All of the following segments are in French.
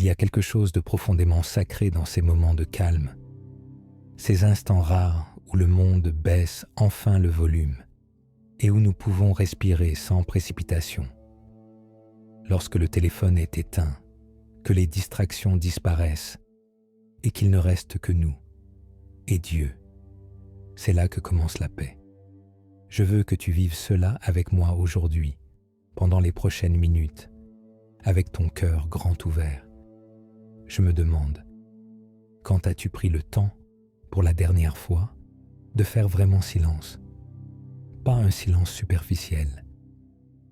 y a quelque chose de profondément sacré dans ces moments de calme, ces instants rares où le monde baisse enfin le volume et où nous pouvons respirer sans précipitation. Lorsque le téléphone est éteint, que les distractions disparaissent et qu'il ne reste que nous et Dieu, c'est là que commence la paix. Je veux que tu vives cela avec moi aujourd'hui, pendant les prochaines minutes, avec ton cœur grand ouvert. Je me demande, quand as-tu pris le temps, pour la dernière fois, de faire vraiment silence? Pas un silence superficiel,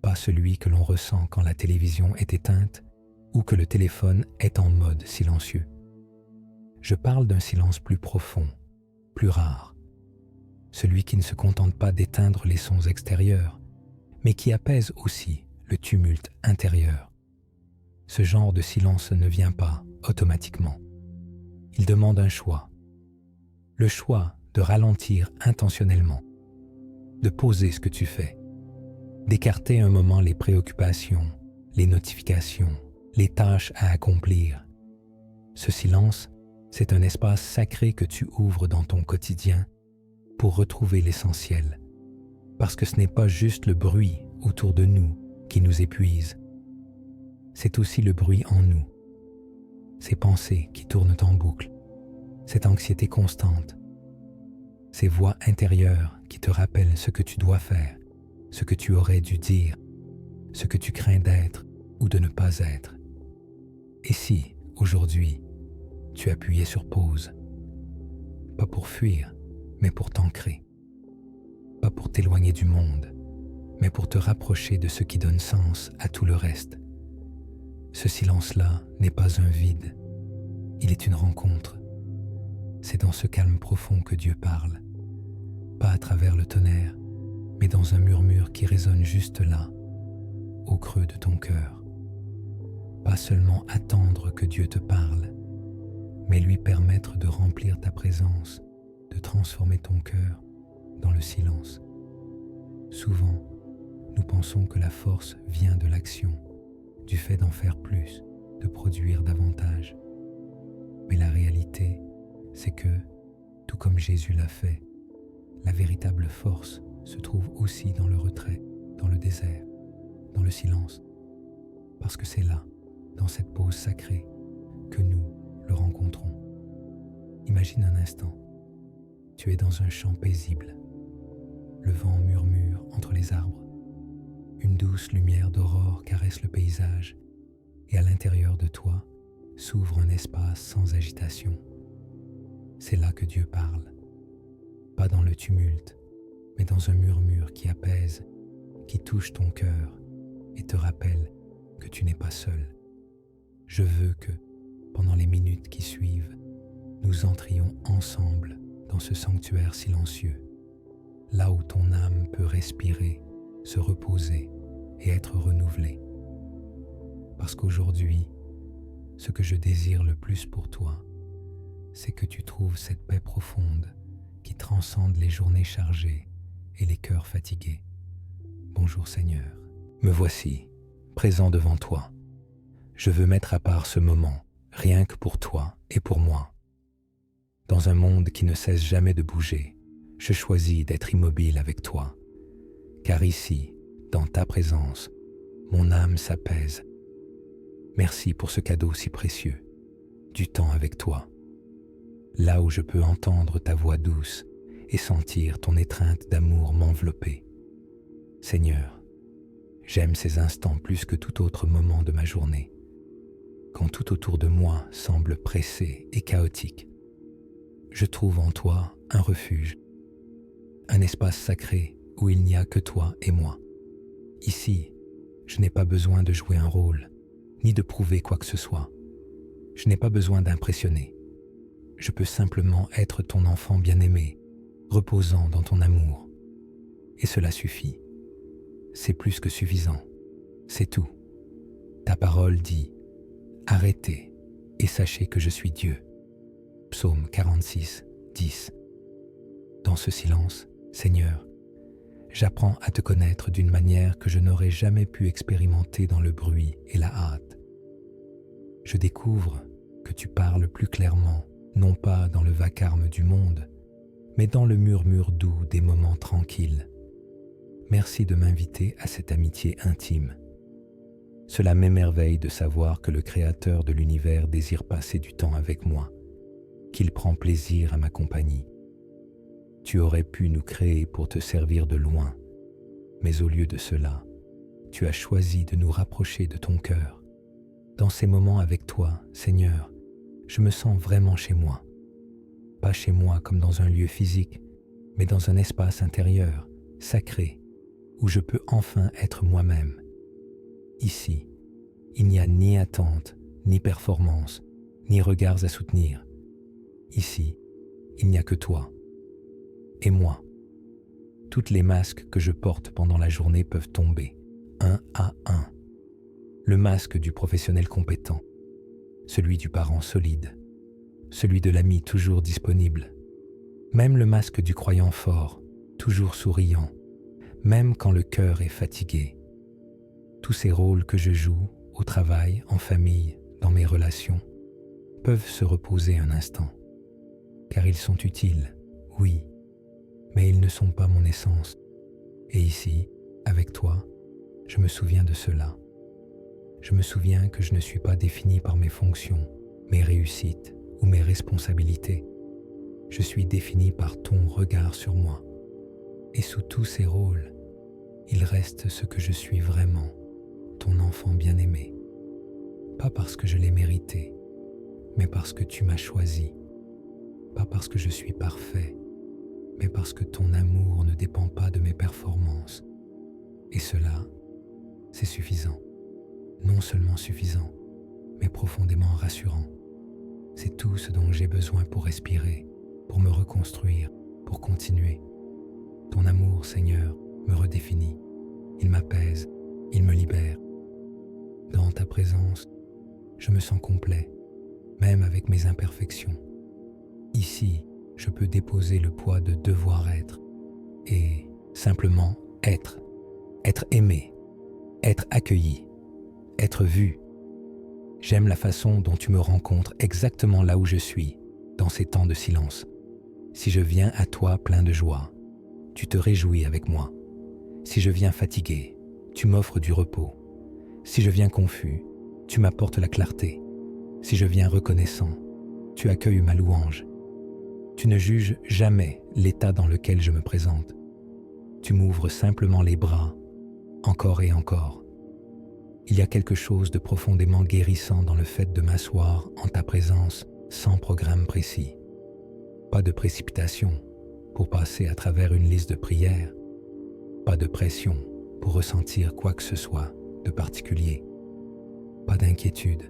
pas celui que l'on ressent quand la télévision est éteinte ou que le téléphone est en mode silencieux. Je parle d'un silence plus profond, plus rare, celui qui ne se contente pas d'éteindre les sons extérieurs, mais qui apaise aussi le tumulte intérieur. Ce genre de silence ne vient pas automatiquement. Il demande un choix. Le choix de ralentir intentionnellement, de poser ce que tu fais, d'écarter un moment les préoccupations, les notifications, les tâches à accomplir. Ce silence, c'est un espace sacré que tu ouvres dans ton quotidien pour retrouver l'essentiel, parce que ce n'est pas juste le bruit autour de nous qui nous épuise, c'est aussi le bruit en nous, ces pensées qui tournent en boucle, cette anxiété constante, ces voix intérieures qui te rappellent ce que tu dois faire, ce que tu aurais dû dire, ce que tu crains d'être ou de ne pas être. Et si, aujourd'hui, tu appuyais sur pause, pas pour fuir, mais pour t'ancrer, pas pour t'éloigner du monde, mais pour te rapprocher de ce qui donne sens à tout le reste. Ce silence-là n'est pas un vide, il est une rencontre. C'est dans ce calme profond que Dieu parle, pas à travers le tonnerre, mais dans un murmure qui résonne juste là, au creux de ton cœur. Pas seulement attendre que Dieu te parle, mais lui permettre de remplir ta présence, de transformer ton cœur dans le silence. Souvent, nous pensons que la force vient de l'action, du fait d'en faire plus, de produire davantage. Mais la réalité, c'est que, tout comme Jésus l'a fait, la véritable force se trouve aussi dans le retrait, dans le désert, dans le silence. Parce que c'est là, dans cette pause sacrée, que nous le rencontrons. Imagine un instant, tu es dans un champ paisible. Le vent murmure entre les arbres. Une douce lumière d'aurore caresse le paysage et à l'intérieur de toi s'ouvre un espace sans agitation. C'est là que Dieu parle, pas dans le tumulte, mais dans un murmure qui apaise, qui touche ton cœur et te rappelle que tu n'es pas seul. Je veux que, pendant les minutes qui suivent, nous entrions ensemble dans ce sanctuaire silencieux, là où ton âme peut respirer, se reposer et être renouvelée. Parce qu'aujourd'hui, ce que je désire le plus pour toi, c'est que tu trouves cette paix profonde qui transcende les journées chargées et les cœurs fatigués. Bonjour Seigneur, me voici, présent devant toi. Je veux mettre à part ce moment, rien que pour toi et pour moi. Dans un monde qui ne cesse jamais de bouger, je choisis d'être immobile avec toi, car ici, dans ta présence, mon âme s'apaise. Merci pour ce cadeau si précieux, du temps avec toi, là où je peux entendre ta voix douce et sentir ton étreinte d'amour m'envelopper. Seigneur, j'aime ces instants plus que tout autre moment de ma journée, quand tout autour de moi semble pressé et chaotique. Je trouve en toi un refuge, un espace sacré où il n'y a que toi et moi. Ici, je n'ai pas besoin de jouer un rôle, ni de prouver quoi que ce soit. Je n'ai pas besoin d'impressionner. Je peux simplement être ton enfant bien-aimé, reposant dans ton amour. Et cela suffit. C'est plus que suffisant. C'est tout. Ta parole dit « Arrêtez et sachez que je suis Dieu ». Psaume 46, 10. Dans ce silence, Seigneur, j'apprends à te connaître d'une manière que je n'aurais jamais pu expérimenter dans le bruit et la hâte. Je découvre que tu parles plus clairement, non pas dans le vacarme du monde, mais dans le murmure doux des moments tranquilles. Merci de m'inviter à cette amitié intime. Cela m'émerveille de savoir que le Créateur de l'univers désire passer du temps avec moi, qu'il prend plaisir à ma compagnie. Tu aurais pu nous créer pour te servir de loin, mais au lieu de cela, tu as choisi de nous rapprocher de ton cœur. Dans ces moments avec toi, Seigneur, je me sens vraiment chez moi. Pas chez moi comme dans un lieu physique, mais dans un espace intérieur, sacré, où je peux enfin être moi-même. Ici, il n'y a ni attente, ni performance, ni regards à soutenir. Ici, il n'y a que toi et moi. Toutes les masques que je porte pendant la journée peuvent tomber, un à un. Le masque du professionnel compétent, celui du parent solide, celui de l'ami toujours disponible, même le masque du croyant fort, toujours souriant, même quand le cœur est fatigué. Tous ces rôles que je joue, au travail, en famille, dans mes relations, peuvent se reposer un instant, car ils sont utiles, oui, mais ils ne sont pas mon essence. Et ici, avec toi, je me souviens de cela. Je me souviens que je ne suis pas défini par mes fonctions, mes réussites ou mes responsabilités. Je suis défini par ton regard sur moi. Et sous tous ces rôles, il reste ce que je suis vraiment, ton enfant bien-aimé. Pas parce que je l'ai mérité, mais parce que tu m'as choisi. Pas parce que je suis parfait, mais parce que ton amour ne dépend pas de mes performances. Et cela, c'est suffisant. Non seulement suffisant, mais profondément rassurant. C'est tout ce dont j'ai besoin pour respirer, pour me reconstruire, pour continuer. Ton amour, Seigneur, me redéfinit. Il m'apaise, il me libère. Dans ta présence, je me sens complet, même avec mes imperfections. Ici, je peux déposer le poids de devoir être et simplement être aimé, être accueilli, être vu. J'aime la façon dont tu me rencontres exactement là où je suis, dans ces temps de silence. Si je viens à toi plein de joie, tu te réjouis avec moi. Si je viens fatigué, tu m'offres du repos. Si je viens confus, tu m'apportes la clarté. Si je viens reconnaissant, tu accueilles ma louange. Tu ne juges jamais l'état dans lequel je me présente. Tu m'ouvres simplement les bras, encore et encore. Il y a quelque chose de profondément guérissant dans le fait de m'asseoir en ta présence sans programme précis. Pas de précipitation pour passer à travers une liste de prières. Pas de pression pour ressentir quoi que ce soit de particulier. Pas d'inquiétude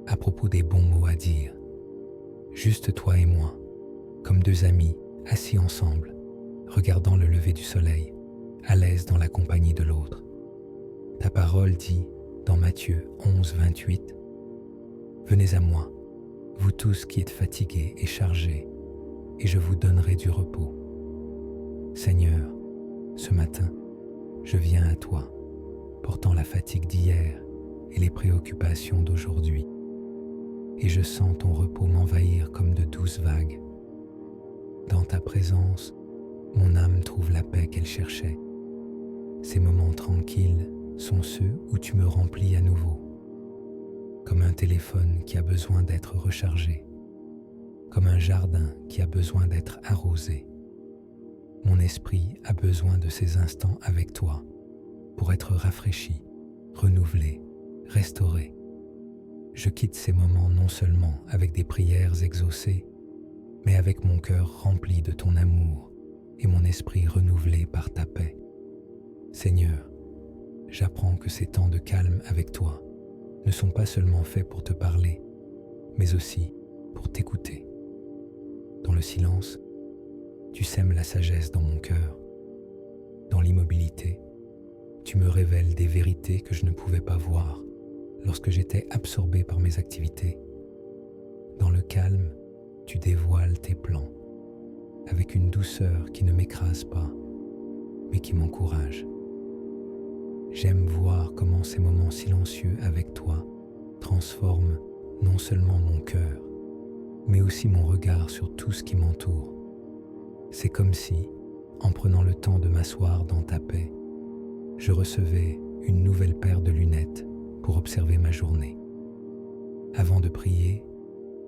à propos des bons mots à dire. Juste toi et moi, comme deux amis assis ensemble, regardant le lever du soleil, à l'aise dans la compagnie de l'autre. Ta parole dit, dans Matthieu 11, 28, « Venez à moi, vous tous qui êtes fatigués et chargés, et je vous donnerai du repos. » Seigneur, ce matin, je viens à toi, portant la fatigue d'hier et les préoccupations d'aujourd'hui, et je sens ton repos m'envahir comme de douces vagues. Dans ta présence, mon âme trouve la paix qu'elle cherchait. Ces moments tranquilles sont ceux où tu me remplis à nouveau, comme un téléphone qui a besoin d'être rechargé, comme un jardin qui a besoin d'être arrosé. Mon esprit a besoin de ces instants avec toi pour être rafraîchi, renouvelé, restauré. Je quitte ces moments non seulement avec des prières exaucées, mais avec mon cœur rempli de ton amour et mon esprit renouvelé par ta paix. Seigneur, j'apprends que ces temps de calme avec toi ne sont pas seulement faits pour te parler, mais aussi pour t'écouter. Dans le silence, tu sèmes la sagesse dans mon cœur. Dans l'immobilité, tu me révèles des vérités que je ne pouvais pas voir lorsque j'étais absorbé par mes activités. Dans le calme, tu dévoiles tes plans avec une douceur qui ne m'écrase pas, mais qui m'encourage. J'aime voir comment ces moments silencieux avec toi transforment non seulement mon cœur, mais aussi mon regard sur tout ce qui m'entoure. C'est comme si, en prenant le temps de m'asseoir dans ta paix, je recevais une nouvelle paire de lunettes pour observer ma journée. Avant de prier,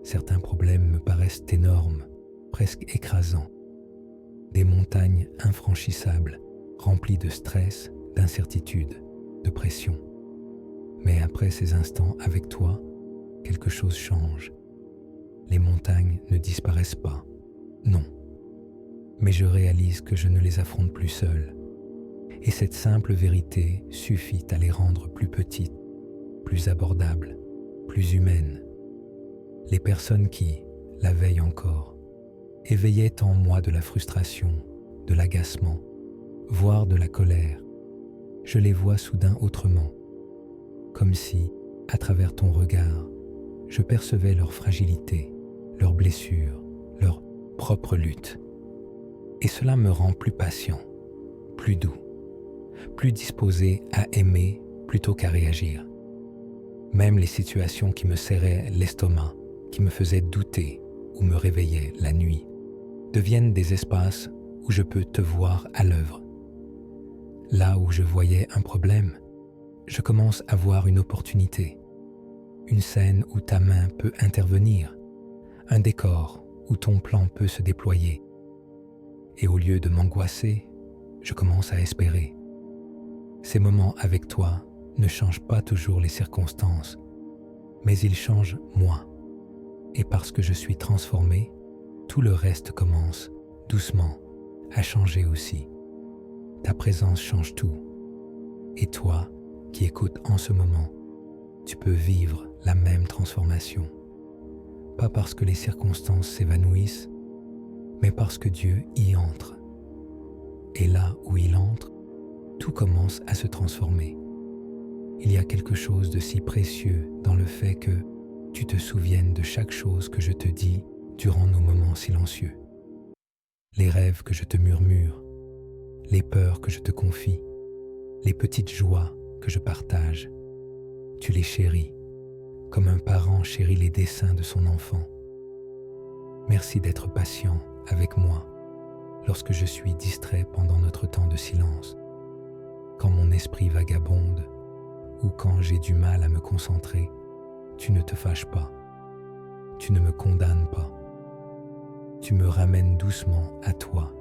certains problèmes me paraissent énormes, presque écrasants. Des montagnes infranchissables, remplies de stress, d'incertitude, de pression. Mais après ces instants avec toi, quelque chose change. Les montagnes ne disparaissent pas, non. Mais je réalise que je ne les affronte plus seul. Et cette simple vérité suffit à les rendre plus petites, plus abordables, plus humaines. Les personnes qui, la veille encore, éveillaient en moi de la frustration, de l'agacement, voire de la colère, je les vois soudain autrement, comme si, à travers ton regard, je percevais leur fragilité, leurs blessures, leur propre lutte. Et cela me rend plus patient, plus doux, plus disposé à aimer plutôt qu'à réagir. Même les situations qui me serraient l'estomac, qui me faisaient douter ou me réveillaient la nuit, deviennent des espaces où je peux te voir à l'œuvre. Là où je voyais un problème, je commence à voir une opportunité, une scène où ta main peut intervenir, un décor où ton plan peut se déployer. Et au lieu de m'angoisser, je commence à espérer. Ces moments avec toi ne changent pas toujours les circonstances, mais ils changent moi. Et parce que je suis transformé, tout le reste commence, doucement, à changer aussi. Ta présence change tout. Et toi, qui écoutes en ce moment, tu peux vivre la même transformation. Pas parce que les circonstances s'évanouissent, mais parce que Dieu y entre. Et là où il entre, tout commence à se transformer. Il y a quelque chose de si précieux dans le fait que tu te souviennes de chaque chose que je te dis durant nos moments silencieux. Les rêves que je te murmure, les peurs que je te confie, les petites joies que je partage. Tu les chéris, comme un parent chérit les dessins de son enfant. Merci d'être patient avec moi lorsque je suis distrait pendant notre temps de silence, quand mon esprit vagabonde ou quand j'ai du mal à me concentrer. Tu ne te fâches pas, tu ne me condamnes pas. Tu me ramènes doucement à toi,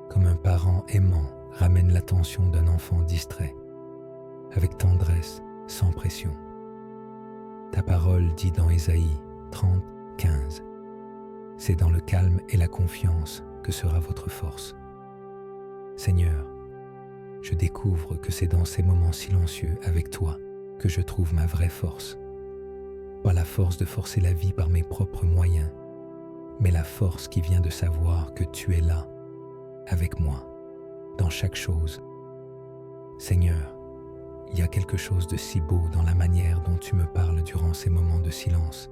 comme un parent aimant ramène l'attention d'un enfant distrait, avec tendresse, sans pression. Ta parole dit dans Ésaïe 30, 15, « C'est dans le calme et la confiance que sera votre force. » Seigneur, je découvre que c'est dans ces moments silencieux avec toi que je trouve ma vraie force. Pas la force de forcer la vie par mes propres moyens, mais la force qui vient de savoir que tu es là, avec moi, dans chaque chose. Seigneur, il y a quelque chose de si beau dans la manière dont tu me parles durant ces moments de silence.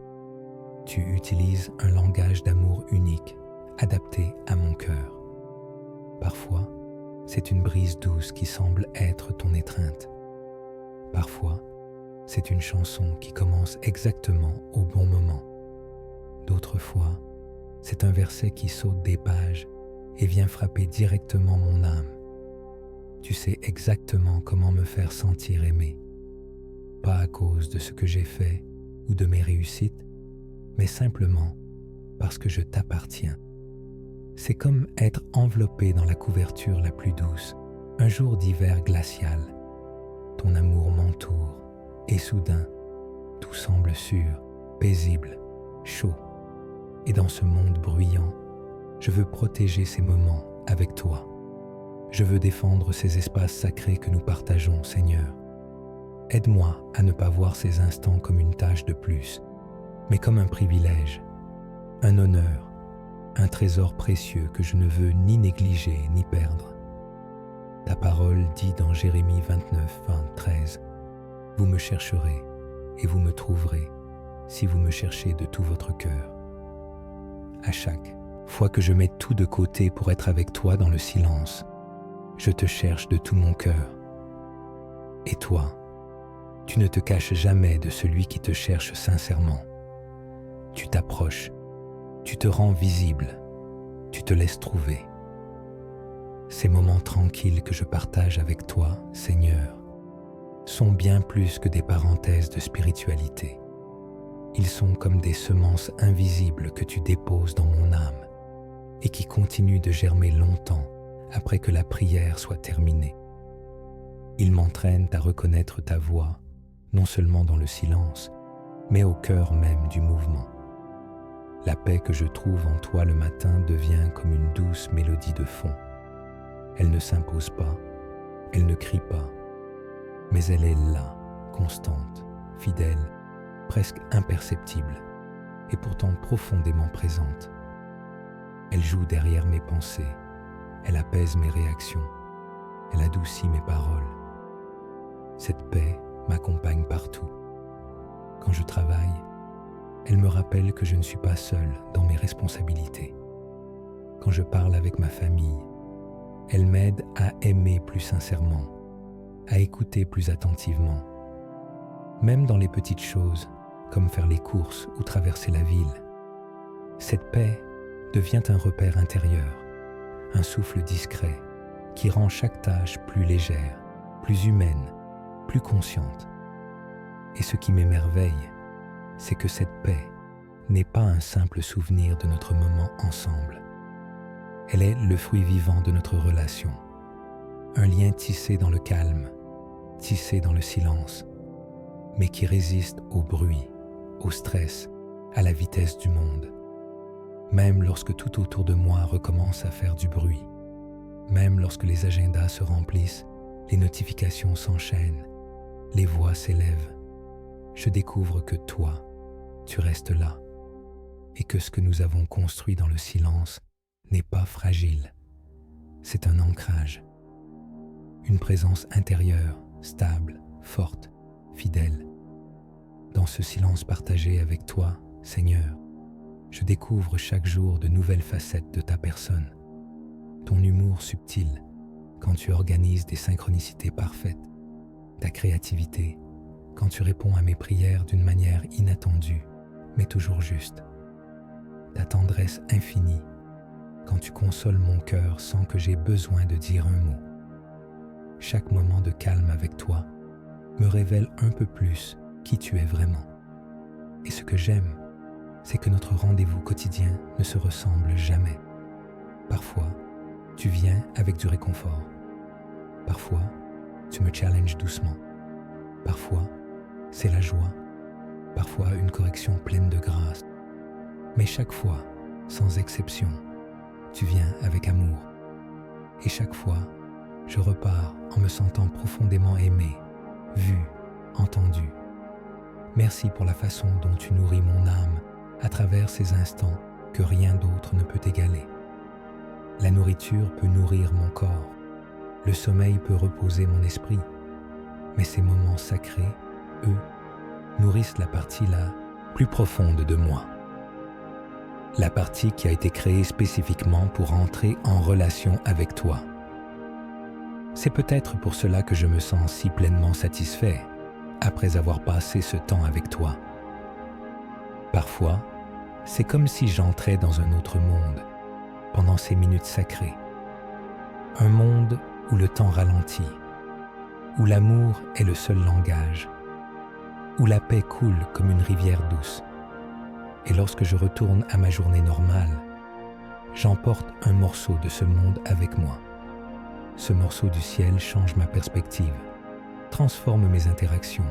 Tu utilises un langage d'amour unique, adapté à mon cœur. Parfois, c'est une brise douce qui semble être ton étreinte. Parfois, c'est une chanson qui commence exactement au bon moment. D'autres fois, c'est un verset qui saute des pages et vient frapper directement mon âme. Tu sais exactement comment me faire sentir aimé. Pas à cause de ce que j'ai fait ou de mes réussites, mais simplement parce que je t'appartiens. C'est comme être enveloppé dans la couverture la plus douce, un jour d'hiver glacial. Ton amour m'entoure et soudain, tout semble sûr, paisible, chaud. Et dans ce monde bruyant, je veux protéger ces moments avec toi. Je veux défendre ces espaces sacrés que nous partageons, Seigneur. Aide-moi à ne pas voir ces instants comme une tâche de plus, mais comme un privilège, un honneur, un trésor précieux que je ne veux ni négliger ni perdre. Ta parole dit dans Jérémie 29, 13, « Vous me chercherez et vous me trouverez si vous me cherchez de tout votre cœur. » À chaque fois que je mets tout de côté pour être avec toi dans le silence, je te cherche de tout mon cœur. Et toi, Tu ne te caches jamais de celui qui te cherche sincèrement. Tu t'approches, tu te rends visible, tu te laisses trouver. Ces moments tranquilles que je partage avec toi, Seigneur, sont bien plus que des parenthèses de spiritualité. Ils sont comme des semences invisibles que tu déposes dans mon âme et qui continuent de germer longtemps après que la prière soit terminée. Ils m'entraînent à reconnaître ta voix, non seulement dans le silence, mais au cœur même du mouvement. La paix que je trouve en toi le matin devient comme une douce mélodie de fond. Elle ne s'impose pas, elle ne crie pas, mais elle est là, constante, fidèle, presque imperceptible, et pourtant profondément présente. Elle joue derrière mes pensées, elle apaise mes réactions, elle adoucit mes paroles. Cette paix m'accompagne partout. Quand je travaille, elle me rappelle que je ne suis pas seul dans mes responsabilités. Quand je parle avec ma famille, elle m'aide à aimer plus sincèrement, à écouter plus attentivement. Même dans les petites choses, comme faire les courses ou traverser la ville, cette paix devient un repère intérieur, un souffle discret qui rend chaque tâche plus légère, plus humaine, plus consciente. Et ce qui m'émerveille, c'est que cette paix n'est pas un simple souvenir de notre moment ensemble. Elle est le fruit vivant de notre relation, un lien tissé dans le calme, tissé dans le silence, mais qui résiste au bruit, au stress, à la vitesse du monde. Même lorsque tout autour de moi recommence à faire du bruit, même lorsque les agendas se remplissent, les notifications s'enchaînent, les voix s'élèvent, je découvre que toi, tu restes là, et que ce que nous avons construit dans le silence n'est pas fragile. C'est un ancrage, une présence intérieure, stable, forte, fidèle. Dans ce silence partagé avec toi, Seigneur, je découvre chaque jour de nouvelles facettes de ta personne. Ton humour subtil, quand tu organises des synchronicités parfaites, ta créativité, quand tu réponds à mes prières d'une manière inattendue, mais toujours juste. Ta tendresse infinie, quand tu consoles mon cœur sans que j'aie besoin de dire un mot. Chaque moment de calme avec toi me révèle un peu plus qui tu es vraiment. Et ce que j'aime, c'est que notre rendez-vous quotidien ne se ressemble jamais. Parfois, tu viens avec du réconfort. Parfois, tu me challenges doucement. Parfois, c'est la joie. Parfois, une correction pleine de grâce. Mais chaque fois, sans exception, tu viens avec amour. Et chaque fois, je repars en me sentant profondément aimé, vu, entendu. Merci pour la façon dont tu nourris mon âme à travers ces instants que rien d'autre ne peut égaler. La nourriture peut nourrir mon corps, le sommeil peut reposer mon esprit, mais ces moments sacrés, eux, nourrissent la partie la plus profonde de moi. La partie qui a été créée spécifiquement pour entrer en relation avec toi. C'est peut-être pour cela que je me sens si pleinement satisfait après avoir passé ce temps avec toi. Parfois, c'est comme si j'entrais dans un autre monde pendant ces minutes sacrées. Un monde où le temps ralentit, où l'amour est le seul langage, où la paix coule comme une rivière douce. Et lorsque je retourne à ma journée normale, j'emporte un morceau de ce monde avec moi. Ce morceau du ciel change ma perspective, transforme mes interactions,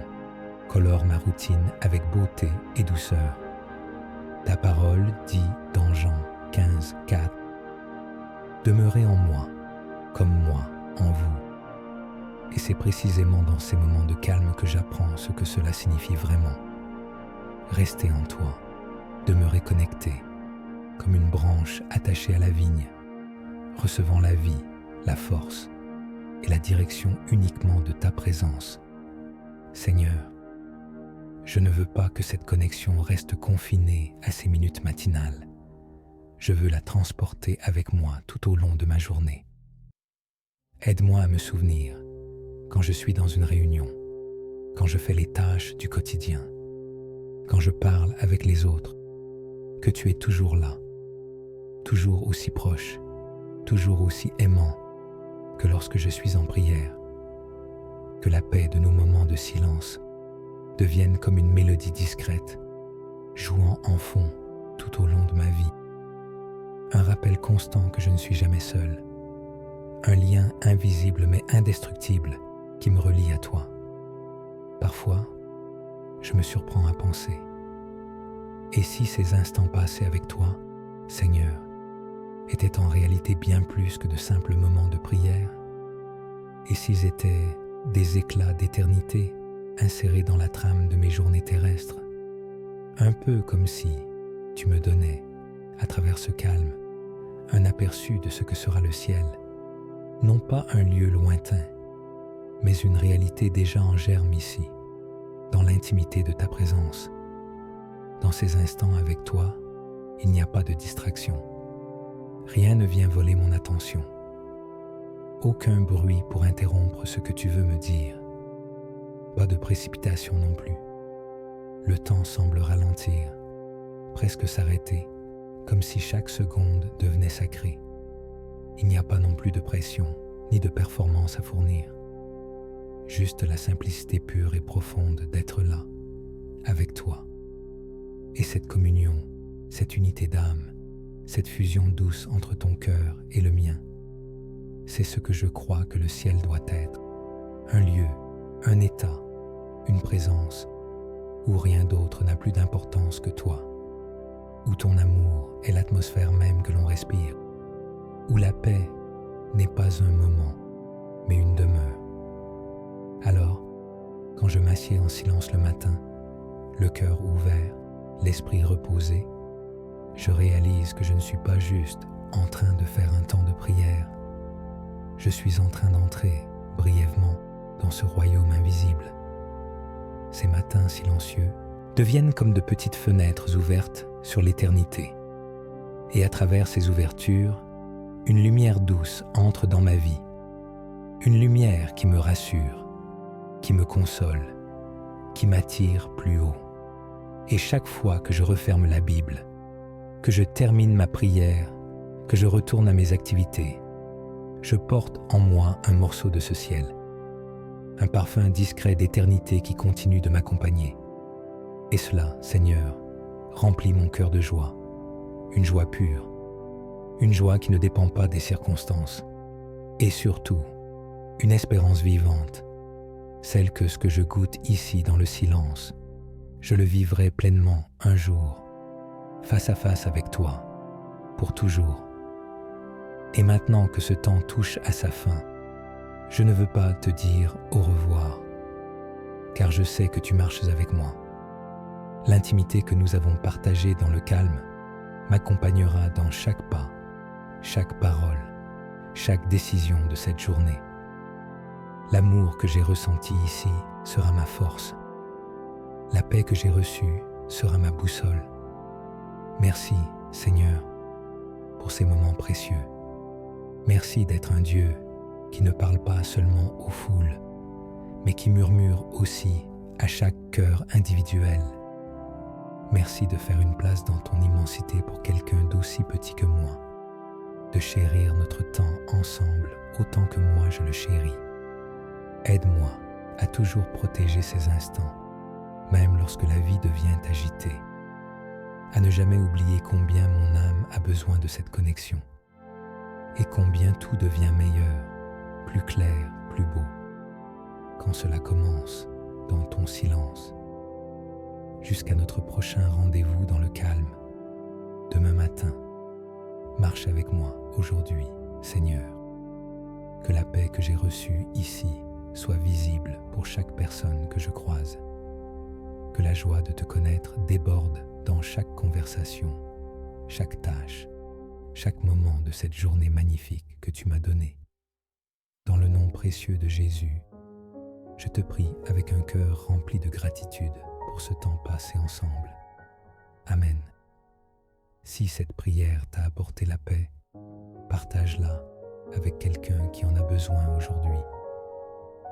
colore ma routine avec beauté et douceur. Ta parole dit dans Jean 15, 4 « Demeurez en moi, comme moi en vous ». Et c'est précisément dans ces moments de calme que j'apprends ce que cela signifie vraiment. Rester en toi, demeurer connecté, comme une branche attachée à la vigne, recevant la vie, la force et la direction uniquement de ta présence. Seigneur, je ne veux pas que cette connexion reste confinée à ces minutes matinales. Je veux la transporter avec moi tout au long de ma journée. Aide-moi à me souvenir, quand je suis dans une réunion, quand je fais les tâches du quotidien, quand je parle avec les autres, que tu es toujours là, toujours aussi proche, toujours aussi aimant que lorsque je suis en prière. Que la paix de nos moments de silence devienne comme une mélodie discrète, jouant en fond tout au long de ma vie. Un rappel constant que je ne suis jamais seul. Un lien invisible mais indestructible qui me relie à toi. Parfois, je me surprends à penser. Et si ces instants passés avec toi, Seigneur, étaient en réalité bien plus que de simples moments de prière? Et s'ils étaient des éclats d'éternité insérés dans la trame de mes journées terrestres? Un peu comme si tu me donnais, à travers ce calme, un aperçu de ce que sera le ciel. Non pas un lieu lointain, mais une réalité déjà en germe ici, dans l'intimité de ta présence. Dans ces instants avec toi, il n'y a pas de distraction. Rien ne vient voler mon attention. Aucun bruit pour interrompre ce que tu veux me dire. Pas de précipitation non plus. Le temps semble ralentir, presque s'arrêter, comme si chaque seconde devenait sacrée. Il n'y a pas non plus de pression, ni de performance à fournir. Juste la simplicité pure et profonde d'être là, avec toi. Et cette communion, cette unité d'âme, cette fusion douce entre ton cœur et le mien, c'est ce que je crois que le ciel doit être. Un lieu, un état, une présence, où rien d'autre n'a plus d'importance que toi, où ton amour est l'atmosphère même que l'on respire, où la paix n'est pas un moment, mais une demeure. Alors, quand je m'assieds en silence le matin, le cœur ouvert, l'esprit reposé, je réalise que je ne suis pas juste en train de faire un temps de prière. Je suis en train d'entrer brièvement dans ce royaume invisible. Ces matins silencieux deviennent comme de petites fenêtres ouvertes sur l'éternité. Et à travers ces ouvertures, une lumière douce entre dans ma vie. Une lumière qui me rassure, qui me console, qui m'attire plus haut. Et chaque fois que je referme la Bible, que je termine ma prière, que je retourne à mes activités, je porte en moi un morceau de ce ciel, un parfum discret d'éternité qui continue de m'accompagner. Et cela, Seigneur, remplit mon cœur de joie, une joie pure, une joie qui ne dépend pas des circonstances, et surtout, une espérance vivante, celle que ce que je goûte ici dans le silence, je le vivrai pleinement un jour, face à face avec toi, pour toujours. Et maintenant que ce temps touche à sa fin, je ne veux pas te dire au revoir, car je sais que tu marches avec moi. L'intimité que nous avons partagée dans le calme m'accompagnera dans chaque pas, chaque parole, chaque décision de cette journée. L'amour que j'ai ressenti ici sera ma force. La paix que j'ai reçue sera ma boussole. Merci, Seigneur, pour ces moments précieux. Merci d'être un Dieu qui ne parle pas seulement aux foules, mais qui murmure aussi à chaque cœur individuel. Merci de faire une place dans ton immensité pour quelqu'un d'aussi petit que moi, de chérir notre temps ensemble autant que moi je le chéris. Aide-moi à toujours protéger ces instants, même lorsque la vie devient agitée, à ne jamais oublier combien mon âme a besoin de cette connexion et combien tout devient meilleur, plus clair, plus beau, quand cela commence dans ton silence. Jusqu'à notre prochain rendez-vous dans le calme, demain matin, marche avec moi aujourd'hui, Seigneur. Que la paix que j'ai reçue ici soit visible pour chaque personne que je croise. Que la joie de te connaître déborde dans chaque conversation, chaque tâche, chaque moment de cette journée magnifique que tu m'as donnée. Dans le nom précieux de Jésus, je te prie avec un cœur rempli de gratitude pour ce temps passé ensemble. Amen. Si cette prière t'a apporté la paix, partage-la avec quelqu'un qui en a besoin aujourd'hui.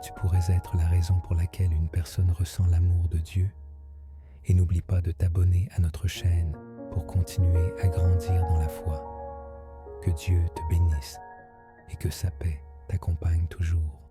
Tu pourrais être la raison pour laquelle une personne ressent l'amour de Dieu. Et n'oublie pas de t'abonner à notre chaîne pour continuer à grandir dans la foi. Que Dieu te bénisse et que sa paix t'accompagne toujours.